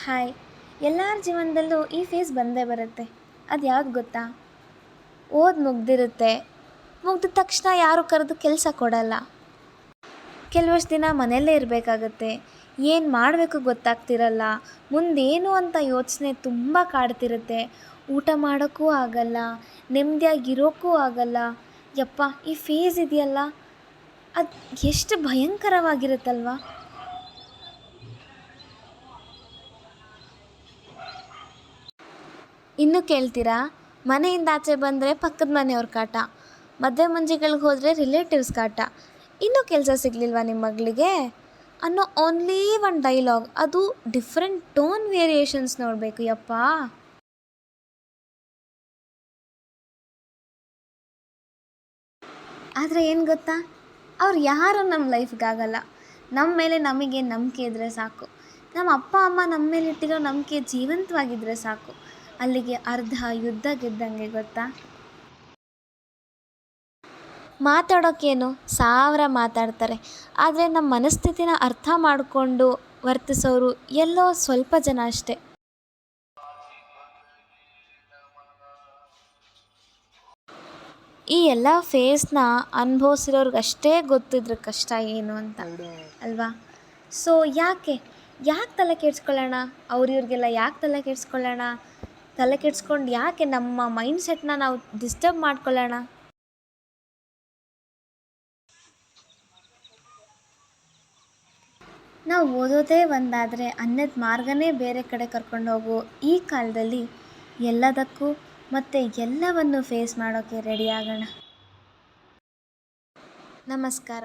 Hi. ಎಲ್ಲರ ಜೀವನದಲ್ಲೂ ಈ ಫೇಸ್ ಬಂದೇ ಬರುತ್ತೆ. ಅದು ಯಾವ್ದು ಗೊತ್ತಾ? ಮುಗ್ದಿರುತ್ತೆ. ಮುಗ್ದ ತಕ್ಷಣ ಯಾರು ಕರೆದು ಕೆಲಸ ಕೊಡಲ್ಲ. ಕೆಲವಷ್ಟು ದಿನ ಮನೆಯಲ್ಲೇ ಇರಬೇಕಾಗತ್ತೆ. ಏನು ಮಾಡಬೇಕು ಗೊತ್ತಾಗ್ತಿರಲ್ಲ. ಮುಂದೇನು ಅಂತ ಯೋಚನೆ ತುಂಬ ಕಾಡ್ತಿರುತ್ತೆ. ಊಟ ಮಾಡೋಕ್ಕೂ ಆಗಲ್ಲ, ನೆಮ್ಮದಿಯಾಗಿರೋಕ್ಕೂ ಆಗಲ್ಲ. ಯಪ್ಪ, ಈ ಫೇಸ್ ಇದೆಯಲ್ಲ, ಅದು ಎಷ್ಟು ಭಯಂಕರವಾಗಿರುತ್ತಲ್ವ. ಇನ್ನು ಕೇಳ್ತೀರಾ, ಮನೆಯಿಂದ ಆಚೆ ಬಂದರೆ ಪಕ್ಕದ ಮನೆಯವ್ರ ಕಾಟ, ಮದುವೆ ಮುಂಜಿಗಳಿಗೆ ಹೋದರೆ ರಿಲೇಟಿವ್ಸ್ ಕಾಟ, ಇನ್ನೂ ಕೆಲಸ ಸಿಗಲಿಲ್ವಾ ನಿಮ್ಮ ಮಗಳಿಗೆ ಅನ್ನೋ ಓನ್ಲಿ ಒಂದು ಡೈಲಾಗ್. ಅದು ಡಿಫ್ರೆಂಟ್ ಟೋನ್ ವೇರಿಯೇಷನ್ಸ್ ನೋಡಬೇಕು ಯಪ್ಪ. ಆದರೆ ಏನು ಗೊತ್ತಾ, ಅವ್ರು ಯಾರು ನಮ್ಮ ಲೈಫ್ಗಾಗಲ್ಲ. ನಮ್ಮ ಮೇಲೆ ನಮಗೆ ನಂಬಿಕೆ ಇದ್ದರೆ ಸಾಕು. ನಮ್ಮ ಅಪ್ಪ ಅಮ್ಮ ನಮ್ಮ ಮೇಲೆ ಇಟ್ಟಿರೋ ನಂಬಿಕೆ ಜೀವಂತವಾಗಿದ್ದರೆ ಸಾಕು. ಅಲ್ಲಿಗೆ ಅರ್ಧ ಯುದ್ಧ ಗೆದ್ದಂಗೆ ಗೊತ್ತಾ. ಮಾತಾಡೋಕ್ಕೇನು 1000 ಮಾತಾಡ್ತಾರೆ, ಆದರೆ ನಮ್ಮ ಮನಸ್ಥಿತಿನ ಅರ್ಥ ಮಾಡಿಕೊಂಡು ವರ್ತಿಸೋರು ಎಲ್ಲೋ ಸ್ವಲ್ಪ ಜನ ಅಷ್ಟೆ. ಈ ಎಲ್ಲ ಫೇಸ್ನ ಅನುಭವಿಸಿರೋರ್ಗಷ್ಟೇ ಗೊತ್ತಿದ್ರ ಕಷ್ಟ ಏನು ಅಂತ ಅಲ್ವಾ. ಸೊ ಯಾಕೆ ತಲೆ ಕೆಡ್ಸ್ಕೊಳ್ಳೋಣ, ಇವ್ರಿಗೆಲ್ಲ ಯಾಕೆ ತಲೆ ಕೆಡ್ಸ್ಕೊಳ್ಳೋಣ? ತಲೆ ಕೆಡ್ಸ್ಕೊಂಡು ಯಾಕೆ ನಮ್ಮ ಮೈಂಡ್ಸೆಟ್ನ ನಾವು ಡಿಸ್ಟರ್ಬ್ ಮಾಡ್ಕೊಳ್ಳೋಣ? ನಾವು ಓದೋದೇ ಒಂದಾದರೆ ಅನ್ನದ ಮಾರ್ಗನೇ ಬೇರೆ ಕಡೆ ಕರ್ಕೊಂಡು ಹೋಗೋ ಈ ಕಾಲದಲ್ಲಿ ಎಲ್ಲದಕ್ಕೂ ಮತ್ತು ಎಲ್ಲವನ್ನು ಫೇಸ್ ಮಾಡೋಕ್ಕೆ ರೆಡಿ ಆಗೋಣ. ನಮಸ್ಕಾರ.